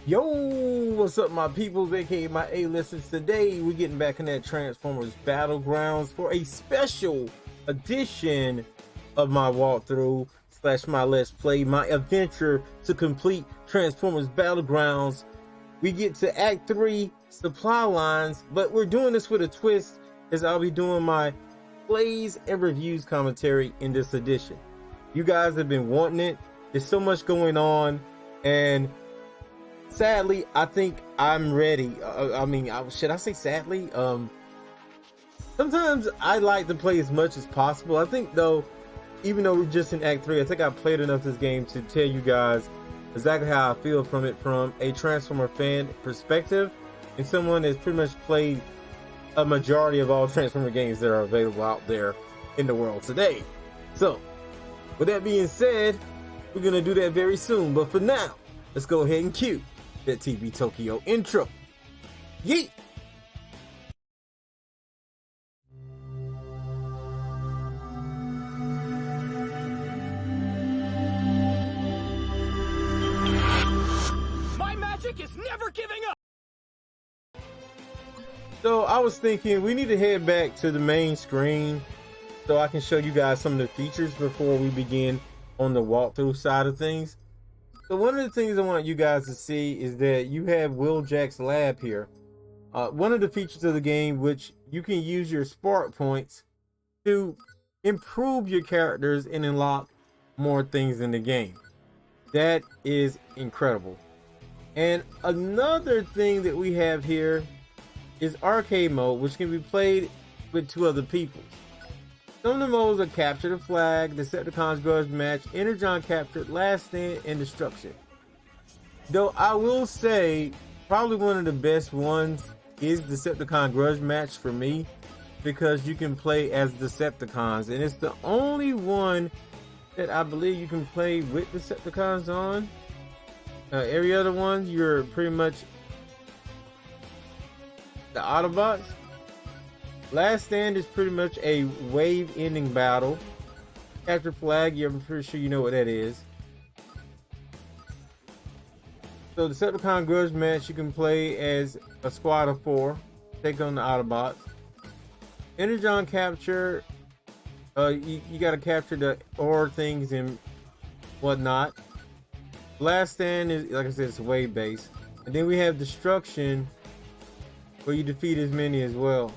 Yo, what's up, my peoples, aka my A-listers? Today we're getting back in that Transformers Battlegrounds for a special edition of my walkthrough slash my let's play, my adventure to complete Transformers Battlegrounds. We get to Act 3 supply lines, but we're doing this with a twist, as I'll be doing my plays and reviews commentary in this edition. You guys have been wanting it. There's so much going on, and sadly, I think I'm ready. Should I say sadly? Sometimes I like to play as much as possible. I think, though, even though we're just in Act 3, I think I've played enough this game to tell you guys exactly how I feel from it from a Transformer fan perspective, and someone that's pretty much played a majority of all Transformer games that are available out there in the world today. So, with that being said, we're going to do that very soon. But for now, let's go ahead and cue that TV Tokyo intro. Yeet! My magic is never giving up! So I was thinking we need to head back to the main screen so I can show you guys some of the features before we begin on the walkthrough side of things. So one of the things I want you guys to see is that you have Wheeljack's lab here. One of the features of the game, which you can use your spark points to improve your characters and unlock more things in the game. That is incredible. And another thing that we have here is arcade mode, which can be played with 2 other people. Some of the modes are Capture the Flag, Decepticons Grudge Match, Energon Captured, Last Stand, and Destruction. Though I will say, probably one of the best ones is Decepticon Grudge Match for me, because you can play as Decepticons, and it's the only one that I believe you can play with Decepticons on. Every other one, you're pretty much the Autobots. Last Stand is pretty much a wave ending battle. Capture Flag, I'm pretty sure you know what that is. So the Decepticon Grudge Match, you can play as a squad of 4, take on the Autobots. Energon Capture, you gotta capture the ore things and whatnot. Last Stand is, like I said, it's wave based. And then we have Destruction, where you defeat as many as well.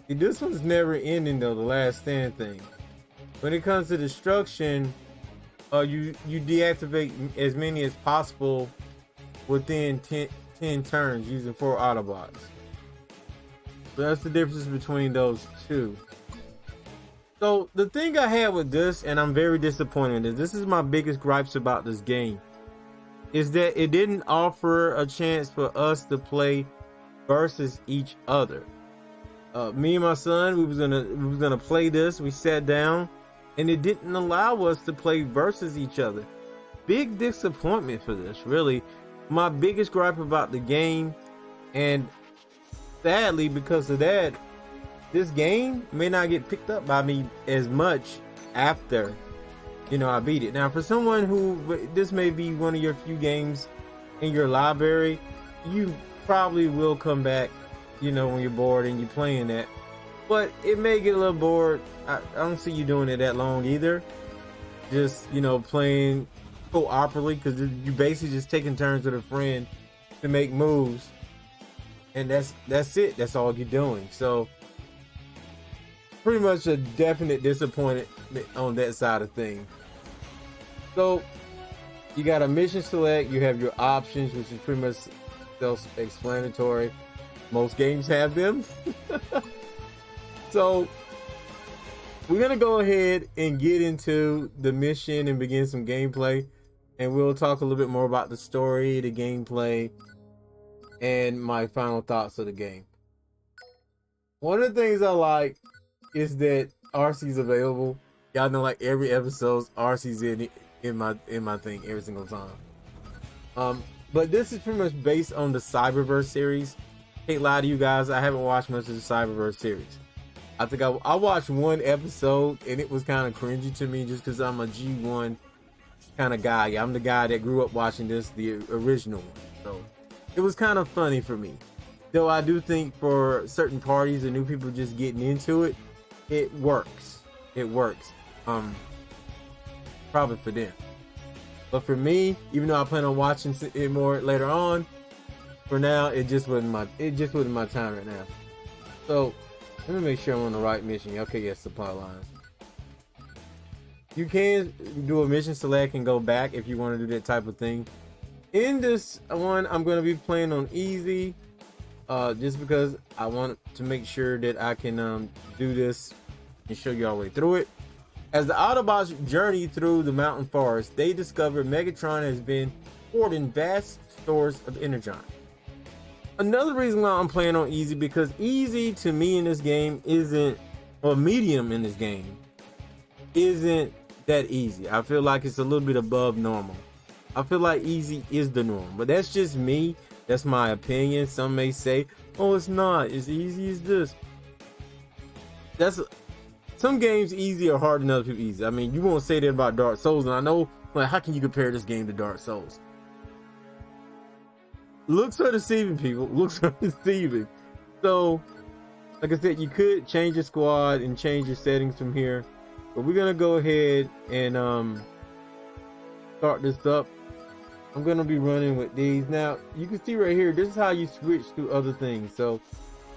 See, this one's never ending though, the Last Stand thing. When it comes to Destruction, you deactivate as many as possible within 10 turns using 4 Autobots. So that's the difference between those 2. So the thing I had with this, and I'm very disappointed in this is my biggest gripes about this game, is that it didn't offer a chance for us to play versus each other. Me and my son, we was gonna play this. We sat down, and it didn't allow us to play versus each other. Big disappointment for this, really. My biggest gripe about the game, and sadly because of that, this game may not get picked up by me as much after, I beat it. Now, for someone who, this may be one of your few games in your library, you probably will come back, when you're bored and you're playing that. But it may get a little bored. I don't see you doing it that long either. Just, playing cooperatively, because you basically just taking turns with a friend to make moves. And that's it. That's all you're doing. So, pretty much a definite disappointment on that side of things. So you got a mission select, you have your options, which is pretty much self-explanatory. Most games have them. So we're gonna go ahead and get into the mission and begin some gameplay, and we'll talk a little bit more about the story, the gameplay, and my final thoughts of the game. One of the things I like is that RC's available. Y'all know, like, every episode RC's in my thing every single time. But this is pretty much based on the Cyberverse series. Can't lie to you guys, I haven't watched much of the Cyberverse series. I think I watched one episode and it was kind of cringy to me just because I'm a G1 kind of guy. I'm the guy that grew up watching this, the original one. So it was kind of funny for me. Though I do think for certain parties and new people just getting into it, it works. It works. Probably for them. But for me, even though I plan on watching it more later on, for now it just wasn't my time right now. So let me make sure I'm on the right mission. Okay, yes, supply lines. You can do a mission select and go back if you want to do that type of thing. In this one, I'm going to be playing on easy, just because I want to make sure that I can do this and show you all the way through it. As the Autobots journey through the mountain forest, they discover Megatron has been hoarding vast stores of energon. Another reason why I'm playing on easy, because easy to me in this game isn't, or medium in this game isn't that easy. I feel like it's a little bit above normal. I feel like easy is the norm, but that's just me. That's my opinion. Some may say, oh, it's not as easy as this. Some games easy or hard than other people easy. I mean, you won't say that about Dark Souls, and I know, like, how can you compare this game to Dark Souls? Looks are deceiving, people. Looks are deceiving. So, like I said, you could change your squad and change your settings from here. But we're going to go ahead and start this up. I'm going to be running with these. Now, you can see right here, this is how you switch to other things. So,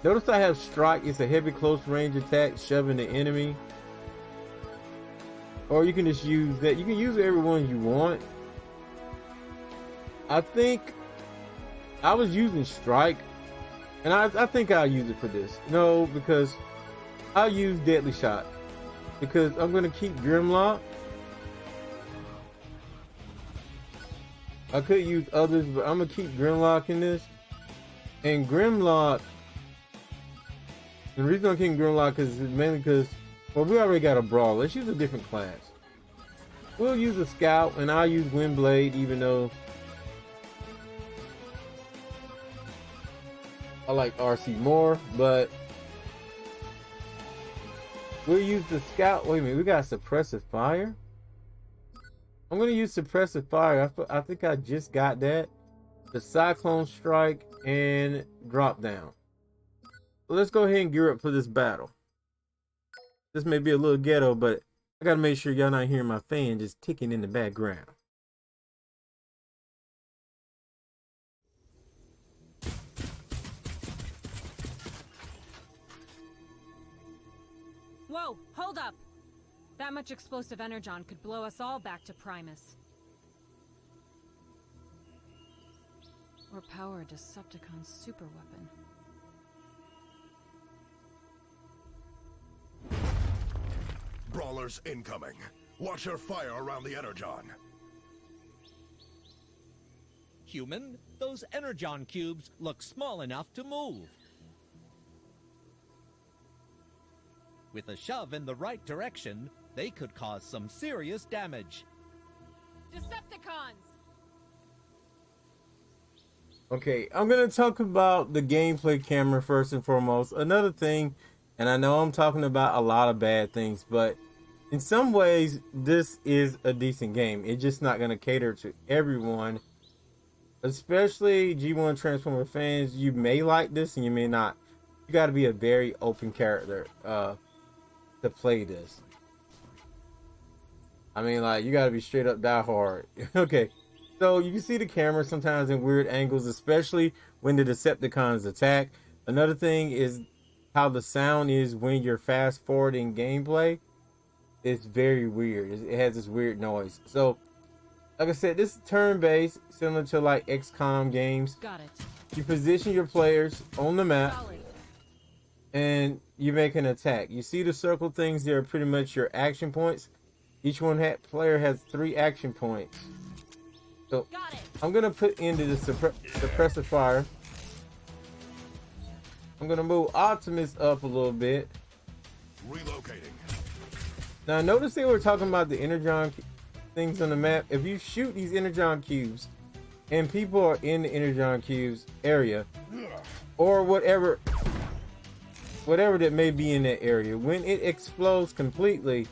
notice I have strike. It's a heavy close range attack, shoving the enemy. Or you can just use that. You can use every one you want. I think I was using strike, and I think I'll use it for this. No, because I'll use deadly shot, because I'm going to keep Grimlock. I could use others, but I'm going to keep Grimlock in this. And Grimlock, the reason I'm keeping Grimlock is mainly because, well, we already got a Brawl. Let's use a different class. We'll use a Scout, and I'll use Windblade, even though I like RC more, but we'll use the Scout. Wait a minute, we got Suppressive Fire. I'm going to use Suppressive Fire. I think I just got that. The Cyclone Strike and Drop Down. So let's go ahead and gear up for this battle. This may be a little ghetto, but I got to make sure y'all not hearing my fan just ticking in the background. Whoa, hold up! That much explosive energon could blow us all back to Primus. Or power a Decepticon superweapon. Brawlers incoming. Watch your fire around the energon. Human, those energon cubes look small enough to move. With a shove in the right direction, they could cause some serious damage. Decepticons! Okay, I'm going to talk about the gameplay camera first and foremost. Another thing, and I know I'm talking about a lot of bad things, but in some ways, this is a decent game. It's just not going to cater to everyone, especially G1 Transformer fans. You may like this and you may not. You got to be a very open character to play this. I mean, like, you got to be straight up die hard. Okay, so you can see the camera sometimes in weird angles, especially when the Decepticons attack. Another thing is how the sound is when you're fast forwarding gameplay. It's very weird. It has this weird noise. So, like I said, this is turn-based, similar to like XCOM games. Got it. You position your players on the map. Solid. And you make an attack. You see the circle things there are pretty much your action points. Each player has 3 action points. So Got it. I'm gonna put into the suppressive fire. I'm gonna move Optimus up a little bit. Relocating. Now notice they were talking about the energon things on the map. If you shoot these energon cubes and people are in the energon cubes area or whatever that may be in that area, when it explodes completely,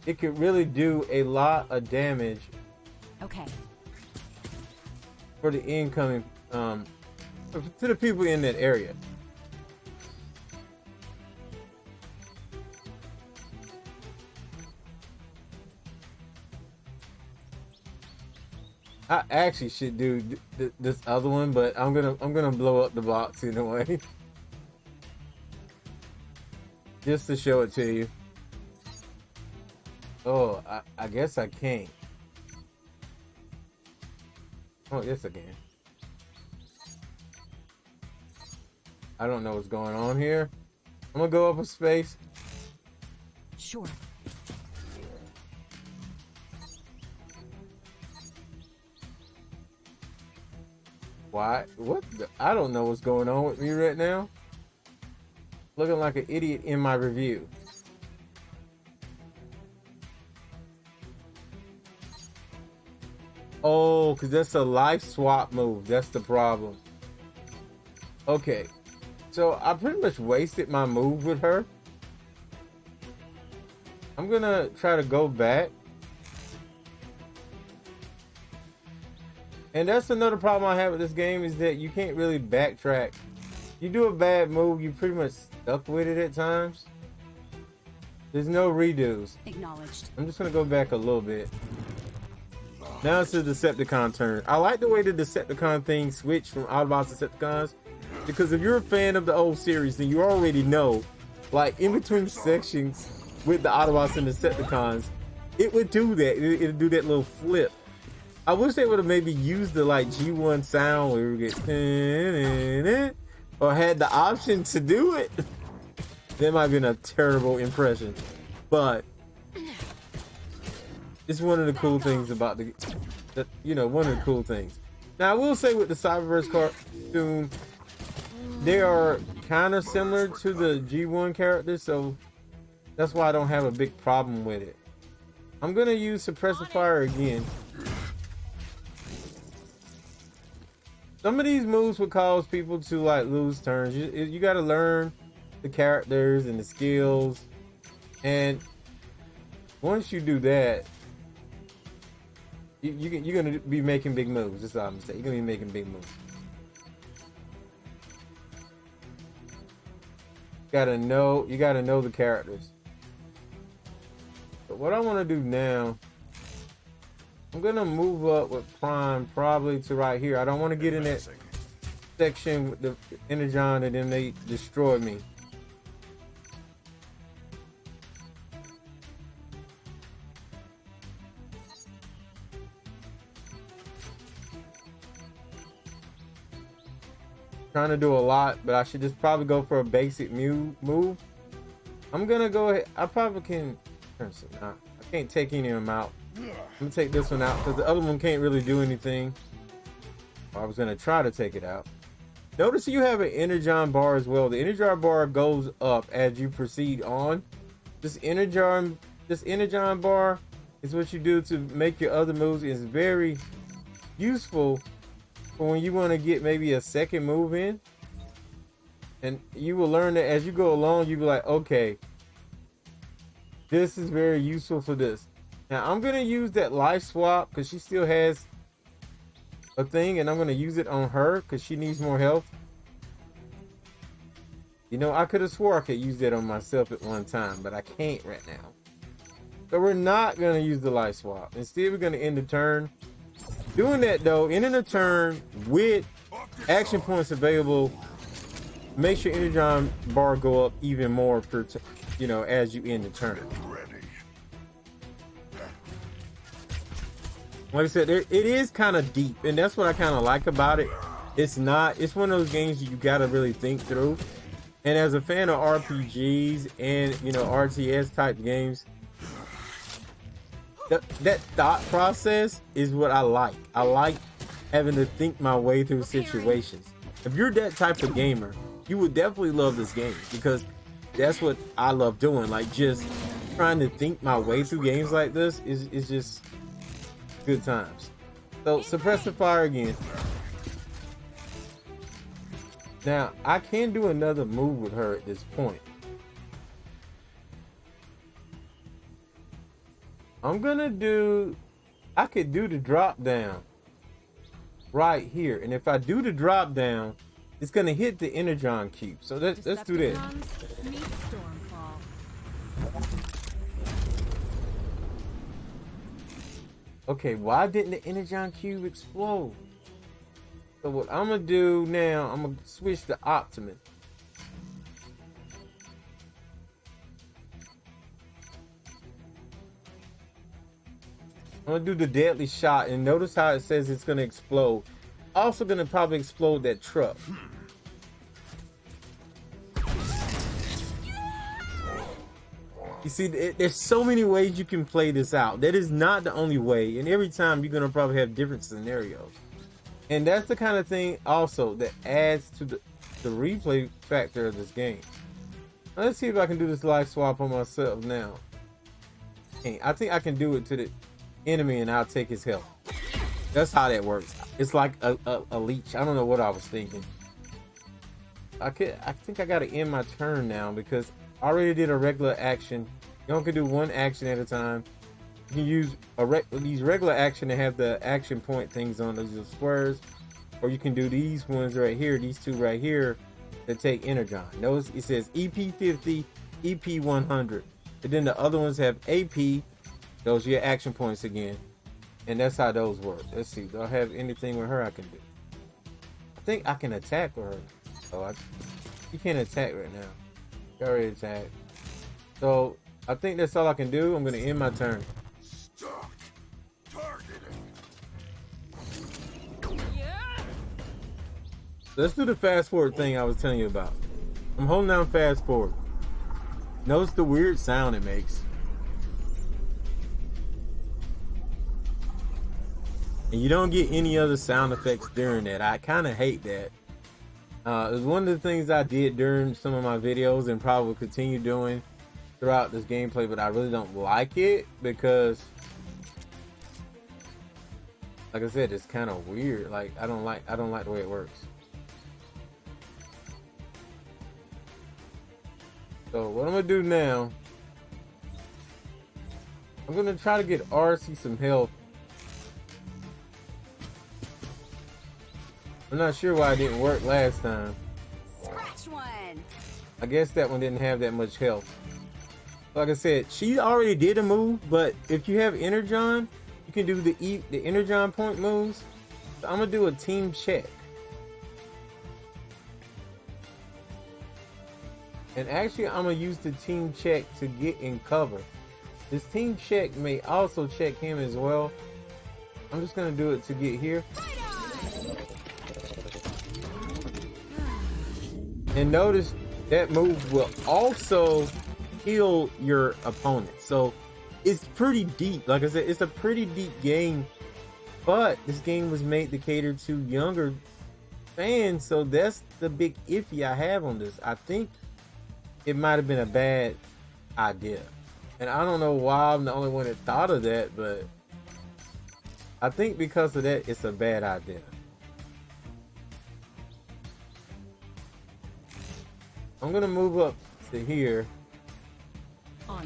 it could really do a lot of damage Okay. for the incoming, to the people in that area. I actually should do this other one, but I'm gonna blow up the box anyway, just to show it to you. Oh, I guess I can't. Oh, yes I can. I don't know what's going on here. I'm gonna go up a space. Sure. Why? What? I don't know what's going on with me right now. Looking like an idiot in my review. Oh, because that's a life swap move. That's the problem. Okay. So I pretty much wasted my move with her. I'm going to try to go back. And that's another problem I have with this game is that you can't really backtrack. You do a bad move, you pretty much stuck with it at times. There's no redos. Acknowledged. I'm just going to go back a little bit. Now it's the Decepticon turn. I like the way the Decepticon thing switched from Autobots to Decepticons. Because if you're a fan of the old series, then you already know, like in between sections with the Autobots and the Decepticons, it would do that. It would do that little flip. I wish they would have maybe used the like G1 sound where we get or had the option to do it. That might have been a terrible impression, but it's one of the cool things about the one of the cool things. Now I will say with the Cyberverse cartoon, they are kind of similar to the G1 characters, so that's why I don't have a big problem with it. I'm gonna use Suppressive Fire again. Some of these moves would cause people to like lose turns. You got to learn the characters and the skills, and once you do that, you're gonna be making big moves. That's all I'm saying. You're gonna be making big moves. You gotta know the characters. But what I want to do now, I'm gonna move up with Prime probably to right here. I don't want to get in that section with the Energon and then they destroy me. Trying to do a lot, but I should just probably go for a basic move. I'm gonna go ahead. I probably can. I can't take any of them out. I'm gonna take this one out because the other one can't really do anything. I was gonna try to take it out. Notice you have an Energon bar as well. The Energon bar goes up as you proceed on. This Energon bar is what you do to make your other moves. It's very useful for when you want to get maybe a second move in. And you will learn that as you go along, you'll be like, okay, this is very useful for this. Now I'm gonna use that life swap because she still has a thing, and I'm gonna use it on her because she needs more health. You know, I could have swore I could use that on myself at one time, but I can't right now. So we're not gonna use the life swap. Instead, we're gonna end the turn. Doing that though, ending the turn with action points available makes your Energon bar go up even more per as you end the turn. Like I said, it is kind of deep, and that's what I kind of like about it. It's one of those games you gotta really think through. And as a fan of RPGs and RTS type games, that thought process is what I like. I like having to think my way through situations. If you're that type of gamer, you would definitely love this game because that's what I love doing. Like just trying to think my way through games like this is just good times. So Suppressive Fire again. Now I can do another move with her at this point. I'm gonna do, I could do the drop down right here. And if I do the drop down, it's gonna hit the Energon cube. So let's do that. Decepticons meet Stormfall. Okay, why didn't the Energon cube explode? So what I'm gonna do now, I'm gonna switch to Optimus. I'm gonna do the deadly shot, and notice how it says it's gonna explode. Also gonna probably explode that truck. You see, there's so many ways you can play this out. That is not the only way, and every time you're gonna probably have different scenarios. And that's the kind of thing also that adds to the replay factor of this game. Now, let's see if I can do this life swap on myself now. Okay, I think I can do it to the enemy and I'll take his health. That's how that works. It's like a leech. I don't know what I was thinking. I think I gotta end my turn now because I already did a regular action. You only can do one action at a time. You can use these regular action to have the action point things on those little squares, or you can do these ones right here, these two right here, that take Energon. Notice it says EP50, EP100, and then the other ones have AP. Those are your action points again, and that's how those work. Let's see, do I have anything with her I can do? I think I can attack with her. Oh, you can't attack right now. You already attacked. So I think that's all I can do. I'm gonna end my turn. Stop. Targeting. Yeah. Let's do the fast forward thing I was telling you about. I'm holding down fast forward. Notice the weird sound it makes. And you don't get any other sound effects during that. I kind of hate that. It was one of the things I did during some of my videos and probably will continue doing throughout this gameplay, but I really don't like it because, like I said, it's kind of weird. Like I don't like the way it works. So what I'm gonna do now, I'm gonna try to get RC some help. I'm not sure why it didn't work last time. Scratch one. I guess that one didn't have that much health. Like I said, she already did a move, but if you have Energon, you can do the Energon point moves. So I'm gonna do a team check. And actually, I'm gonna use the team check to get in cover. This team check may also check him as well. I'm just gonna do it to get here. And notice that move will also heal your opponent. So it's pretty deep. Like I said, it's a pretty deep game, but this game was made to cater to younger fans. So that's the big iffy I have on this. I think it might have been a bad idea. And I don't know why I'm the only one that thought of that, but I think because of that, it's a bad idea. I'm gonna move up to here. On.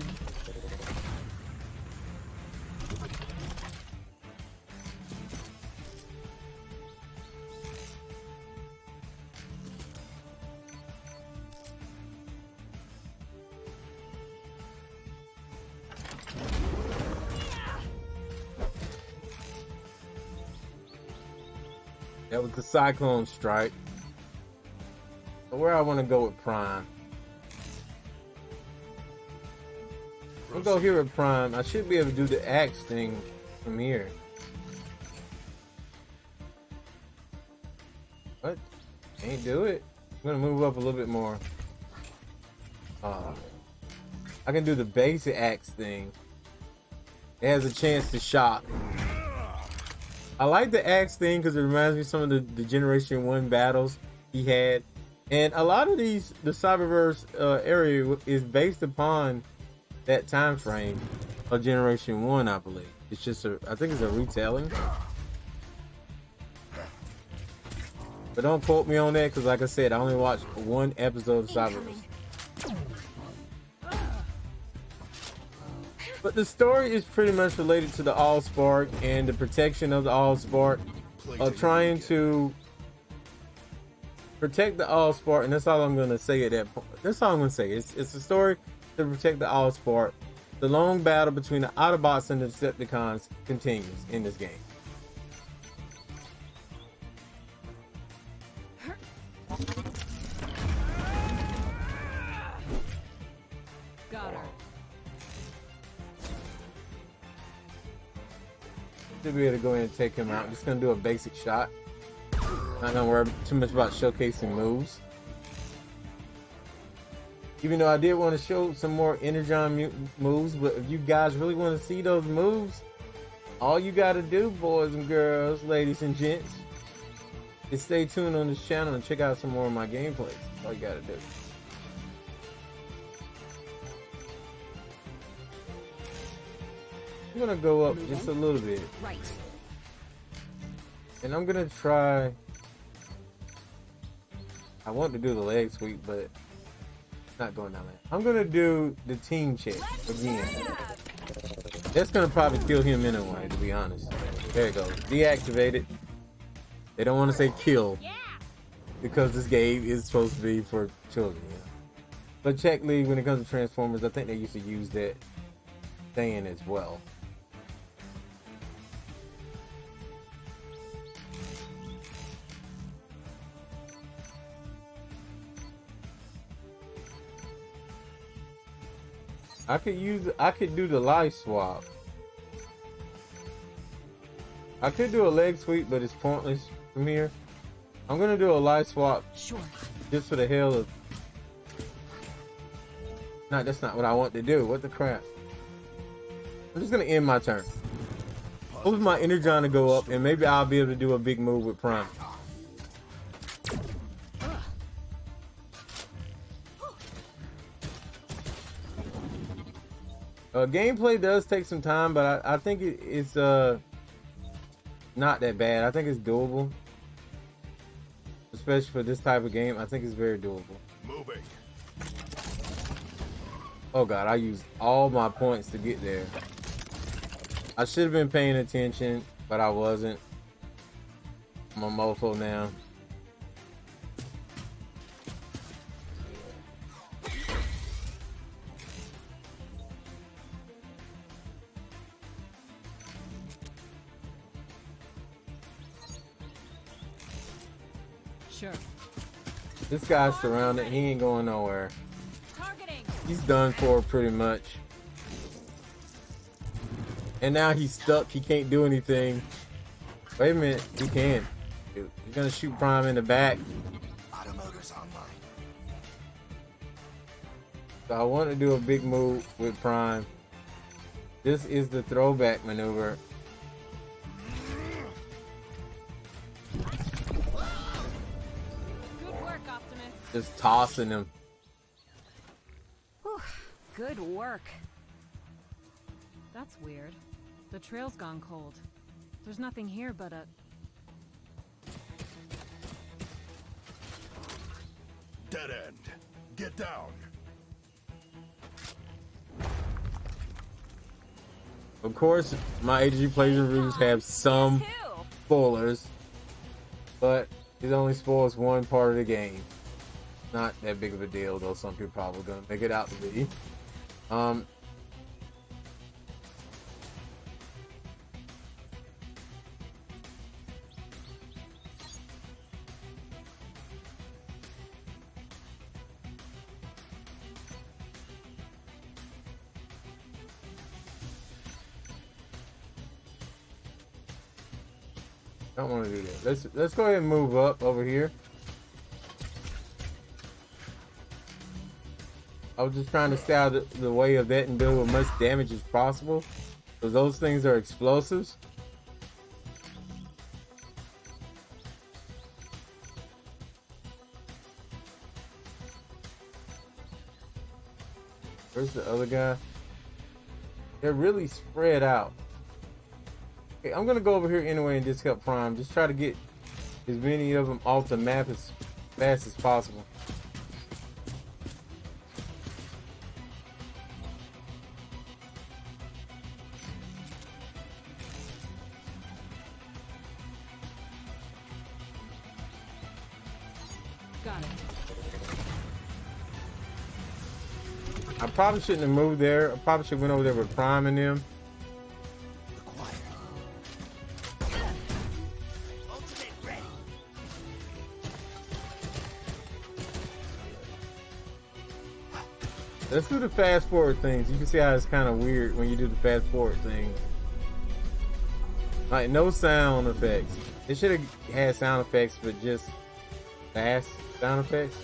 That was the Cyclone Strike. So where I want to go with Prime. We'll go here with Prime. I should be able to do the axe thing from here. What? Can't do it. I'm gonna move up a little bit more. I can do the basic axe thing. It has a chance to shock. I like the axe thing because it reminds me of some of the Generation 1 battles he had. And a lot of these, the Cyberverse area is based upon that time frame of Generation 1, I believe. It's just I think it's a retelling. But don't quote me on that because like I said, I only watched one episode of Cyberverse. But the story is pretty much related to the Allspark and the protection of the Allspark, trying to protect the Allspark, and that's all I'm gonna say at that point. That's all I'm gonna say. It's a story to protect the Allspark. The long battle between the Autobots and the Decepticons continues in this game. Got her. Should be able to go in and take him out. I'm just gonna do a basic shot. Not gonna worry too much about showcasing moves. Even though I did want to show some more Energon moves, but if you guys really want to see those moves, all you gotta do, boys and girls, ladies and gents, is stay tuned on this channel and check out some more of my gameplays. That's all you gotta do. I'm gonna go up just a little bit. Right. And I'm gonna try. I want to do the leg sweep, but it's not going down there. I'm gonna do the team check again. That's gonna probably kill him anyway, to be honest. There it goes. Deactivated. They don't want to say kill because this game is supposed to be for children. You know? But Check League, when it comes to Transformers, I think they used to use that saying as well. I could do the life swap. I could do a leg sweep, but it's pointless from here. I'm gonna do a life swap. Sure. Just for the hell of. No, that's not what I want to do. What the crap? I'm just gonna end my turn. Hope my Energon to go up, and maybe I'll be able to do a big move with Prime. Gameplay does take some time, but I think it's not that bad. I think it's doable, especially for this type of game. I think it's very doable. Moving. Oh god, I used all my points to get there. I should have been paying attention, but I wasn't. I'm a mofo now. Sure. This guy's surrounded. He ain't going nowhere. Targeting. He's done for pretty much. And now he's stuck. He can't do anything. Wait a minute. He can. Dude, he's gonna shoot Prime in the back. Automotives online. So I want to do a big move with Prime. This is the throwback maneuver. Good work, Optimus. Just tossing him. Whew. Good work. That's weird. The trail's gone cold. There's nothing here but a... Dead end. Get down. Of course, my AG plays and reviews have some spoilers, but it only spoils one part of the game. Not that big of a deal, though. Some people probably gonna make it out to be. I don't want to do that. Let's go ahead and move up over here. I was just trying to stay out of the way of that and do as much damage as possible, because those things are explosives. Where's the other guy? They're really spread out. Okay, I'm gonna go over here anyway and just help Prime. Just try to get as many of them off the map as fast as possible. Got it. I probably shouldn't have moved there. I probably should have went over there with Prime and them. Ultimate ready. Let's do the fast forward things. You can see how it's kind of weird when you do the fast forward thing. Like no sound effects. It should have had sound effects, but just fast sound effects.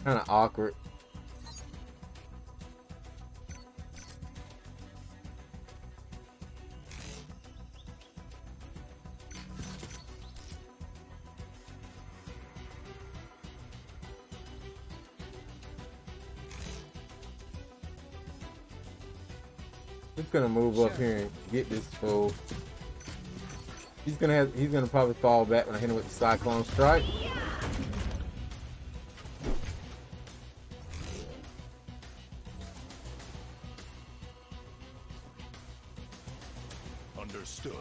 Kind of awkward. He's gonna move up here and get this fool. He's gonna probably fall back when I hit him with the Cyclone Strike. Understood.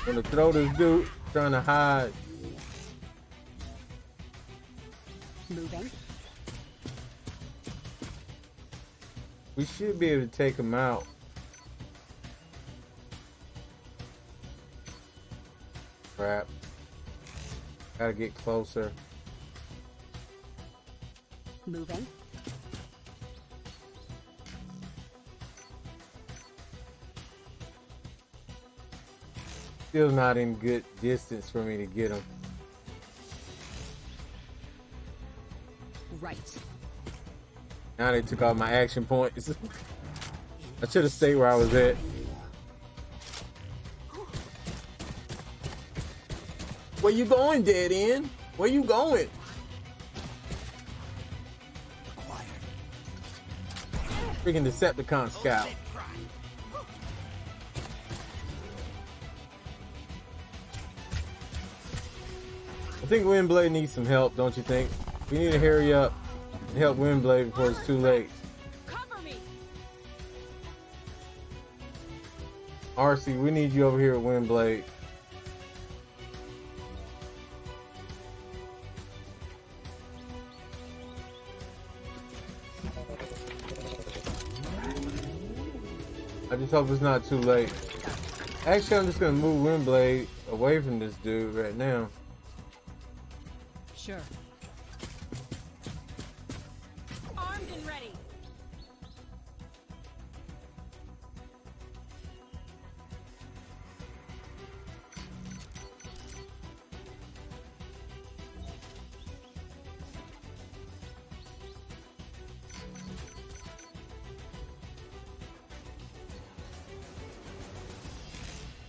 Gonna throw this dude trying to hide. Moving. We should be able to take him out. Crap. Gotta get closer. Moving. Still not in good distance for me to get him. Right. Now they took all my action points. I should have stayed where I was at. Where you going, dead end? Where you going? Freaking Decepticon scout. I think Windblade needs some help, don't you think? We need to hurry up and help Windblade before it's too late. Cover me. RC, we need you over here with Windblade. I just hope it's not too late. Actually, I'm just gonna move Windblade away from this dude right now. Sure. Armed and ready.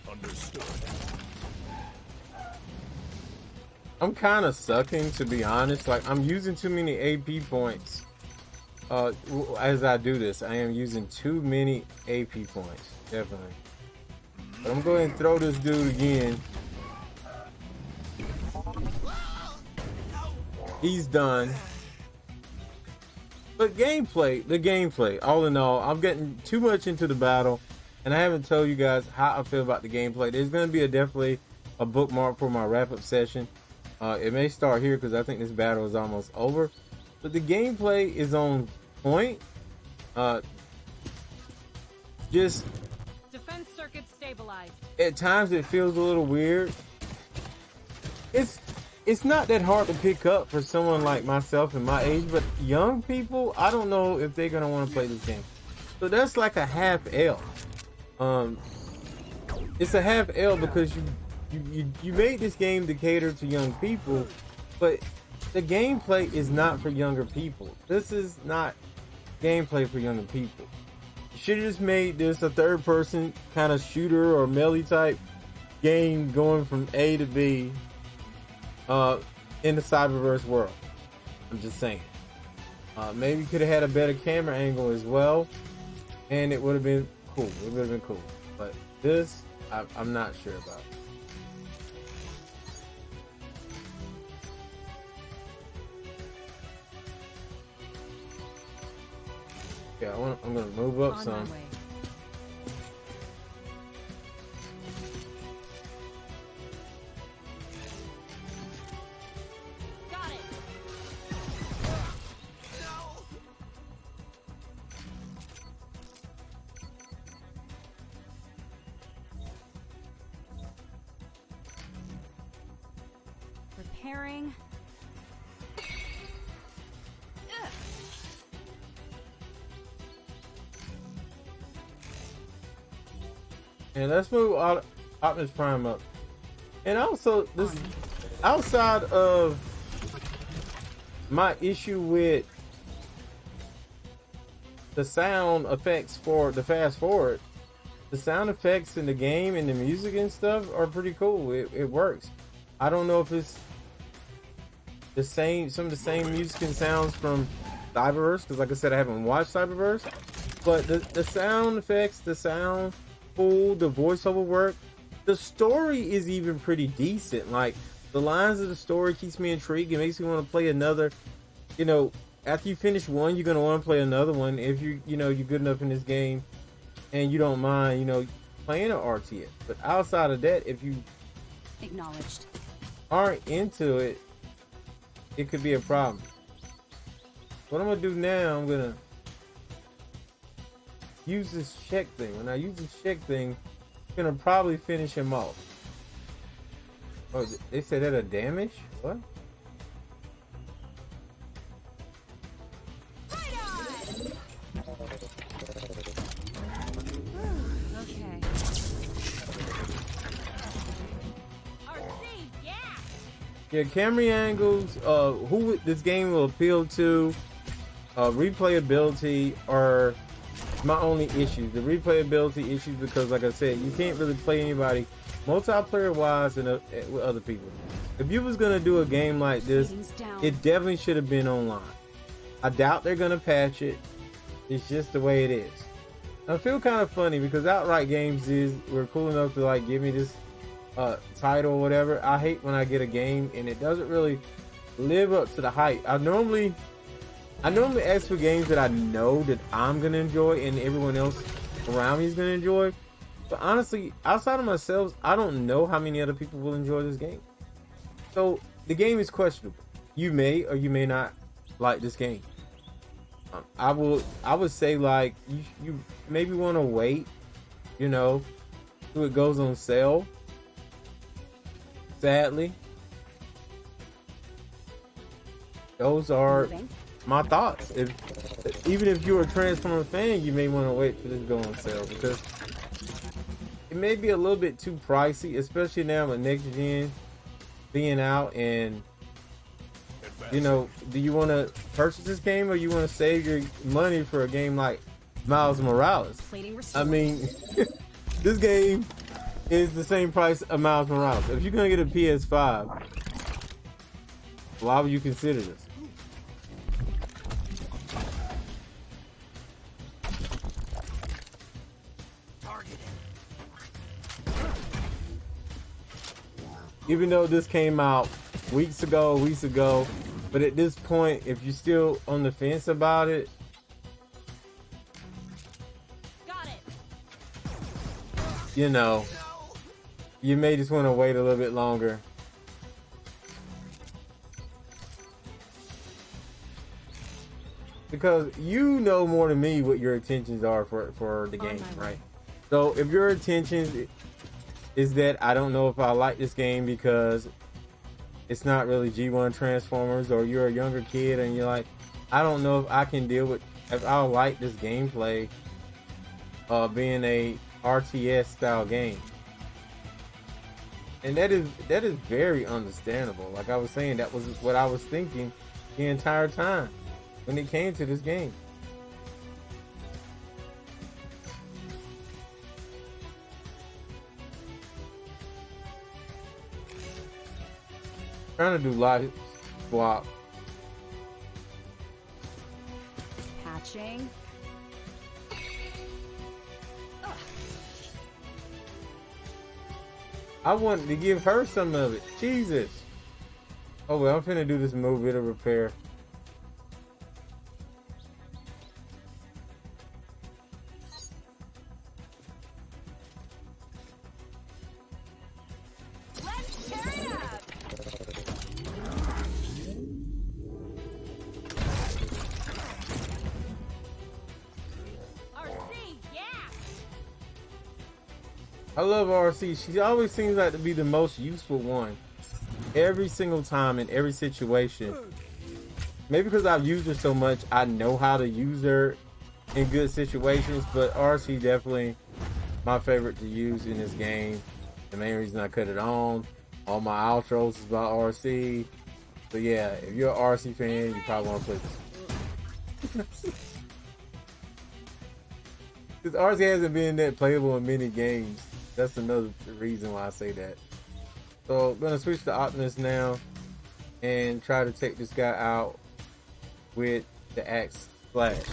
Understood. I'm kind of sucking, to be honest. Like, I'm using too many AP points. As I do this, I am using too many AP points, definitely. But I'm going to throw this dude again. He's done. But the gameplay, all in all, I'm getting too much into the battle, and I haven't told you guys how I feel about the gameplay. There's going to be definitely a bookmark for my wrap-up session. It may start here because I think this battle is almost over. But the gameplay is on point. Just Defense circuit stabilized. at times it feels a little weird. It's not that hard to pick up for someone like myself and my age, but young people, I don't know if they're gonna want to play this game. So that's like a half L. It's a half L because you made this game to cater to young people, but the gameplay is not for younger people. This is not gameplay for younger people. You should have just made this a third person kind of shooter or melee type game going from A to B in the Cyberverse world. I'm just saying. Maybe you could have had a better camera angle as well, and it would have been cool. It would have been cool. But this, I'm not sure about. Yeah, I'm gonna move up On some. my way. Got it. Repairing. And let's move Optimus Prime up. And also, this outside of my issue with the sound effects for the fast forward, the sound effects in the game and the music and stuff are pretty cool. It works. I don't know if it's the same, some of the same music and sounds from Cyberverse, because like I said, I haven't watched Cyberverse, but the sound effects, the sound, the voiceover work, the story is even pretty decent. Like, the lines of the story keeps me intrigued. It makes me want to play another. You know, after you finish one, you're gonna want to play another one if you're good enough in this game and you don't mind, playing an RTS. But outside of that, if you Acknowledged. aren't into it, it could be a problem. What I'm gonna do now, I'm gonna use this check thing. When I use this check thing, I'm gonna probably finish him off. Oh, they said that a damage? What? Okay. Yeah, camera angles, this game will appeal to, replayability are my only issues. The replayability issues, because like I said, you can't really play anybody multiplayer wise with other people. If you was gonna do a game like this, it definitely should have been online. I doubt they're gonna patch it. It's just the way it is. I feel kind of funny because Outright Games were cool enough to like give me this title or whatever. I hate when I get a game and it doesn't really live up to the hype. I normally ask for games that I know that I'm gonna enjoy and everyone else around me is gonna enjoy. But honestly, outside of myself, I don't know how many other people will enjoy this game. So the game is questionable. You may or you may not like this game. I would say like you maybe want to wait, till it goes on sale. Sadly, those are my thoughts. Even if you're a Transformer fan, you may want to wait for this to go on sale because it may be a little bit too pricey, especially now with next gen being out. And do you want to purchase this game or you want to save your money for a game like Miles Morales? I mean, this game is the same price of Miles Morales. If you're gonna get a PS5, why would you consider this? Even though this came out weeks ago, but at this point, if you're still on the fence about it, you may just want to wait a little bit longer. Because you know more than me what your intentions are for the game, right? So if your intentions is that I don't know if I like this game because it's not really G1 Transformers, or you're a younger kid and you're like, I don't know if I can deal with, if I like this gameplay being a RTS style game. And that is very understandable. Like I was saying, that was what I was thinking the entire time when it came to this game. Trying to do live swap. Patching. I wanted to give her some of it. Jesus. Oh well, I'm finna do this move. It'll repair. I love RC. She always seems like to be the most useful one. Every single time in every situation. Maybe because I've used her so much, I know how to use her in good situations, but RC definitely my favorite to use in this game. The main reason I cut it on. All my outros is about RC. So yeah, if you're an RC fan, you probably want to play this. Because RC hasn't been that playable in many games. That's another reason why I say that. So I'm gonna switch to Optimus now and try to take this guy out with the axe slash.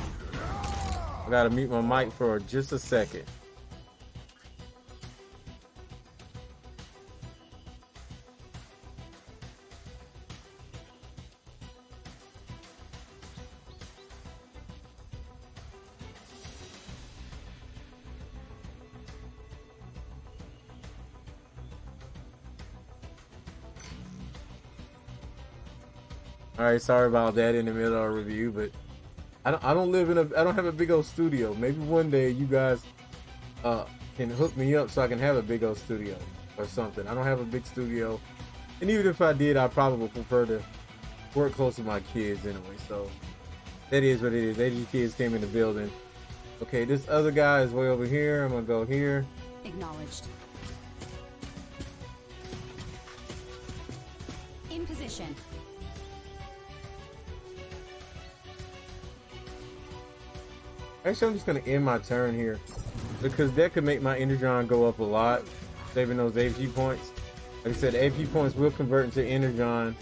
I gotta mute my mic for just a second. All right, sorry about that in the middle of a review, but I don't live in I don't have a big old studio. Maybe one day you guys can hook me up so I can have a big old studio or something. I don't have a big studio, and even if I did, I probably would prefer to work close with my kids anyway. So that is what it is. AG Kids came in the building. Okay, this other guy is way over here. I'm gonna go here. Acknowledged. In position. Actually, I'm just going to end my turn here because that could make my Energon go up a lot, saving those AP points. Like I said, AP points will convert into Energon.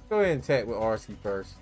Go ahead and attack with RC first.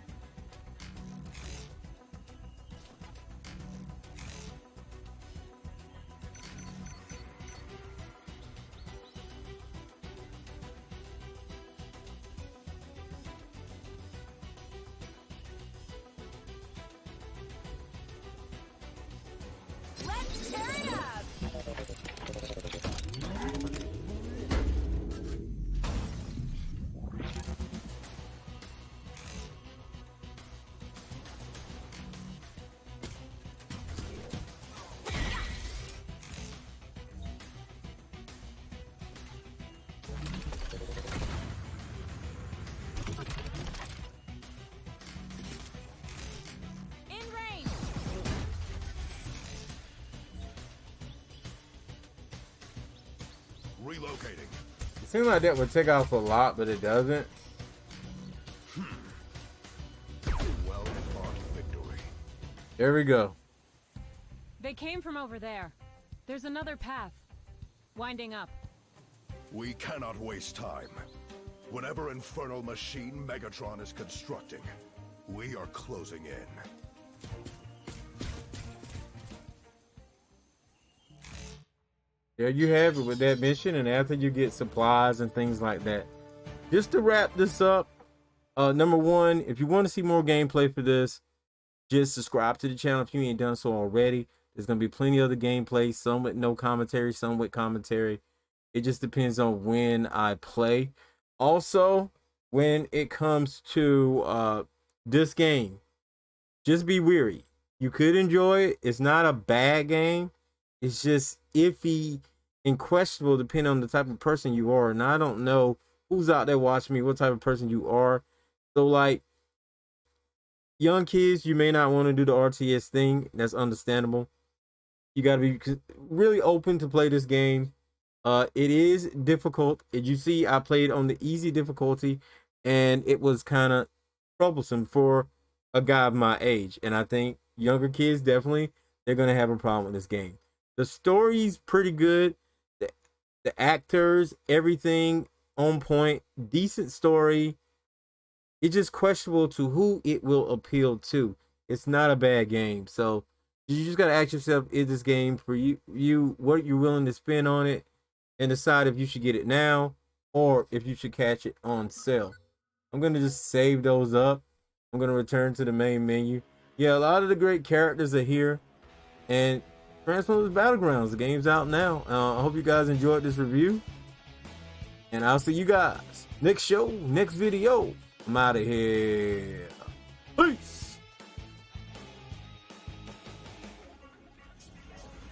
Relocating. It seems like that would take off a lot, but it doesn't. Well fought victory. There we go. They came from over there. There's another path. Winding up. We cannot waste time. Whatever infernal machine Megatron is constructing, we are closing in. There you have it with that mission, and after you get supplies and things like that. Just to wrap this up, number one, if you want to see more gameplay for this, just subscribe to the channel if you ain't done so already. There's going to be plenty of other gameplay, some with no commentary, some with commentary. It just depends on when I play. Also, when it comes to this game, just be wary. You could enjoy it. It's not a bad game. It's just iffy and questionable depending on the type of person you are. And I don't know who's out there watching me, what type of person you are. So like young kids, you may not want to do the RTS thing. That's understandable. You got to be really open to play this game. It is difficult. As you see, I played on the easy difficulty and it was kind of troublesome for a guy of my age. And I think younger kids, definitely, they're going to have a problem with this game. The story's pretty good. The actors, everything on point, decent story. It's just questionable to who it will appeal to. It's not a bad game. So you just got to ask yourself, is this game for you, what you're willing to spend on it, and decide if you should get it now or if you should catch it on sale. I'm going to just save those up. I'm going to return to the main menu. Yeah, a lot of the great characters are here. And Transformers Battlegrounds, the game's out now. I hope you guys enjoyed this review. And I'll see you guys next show, next video. I'm out of here. Peace.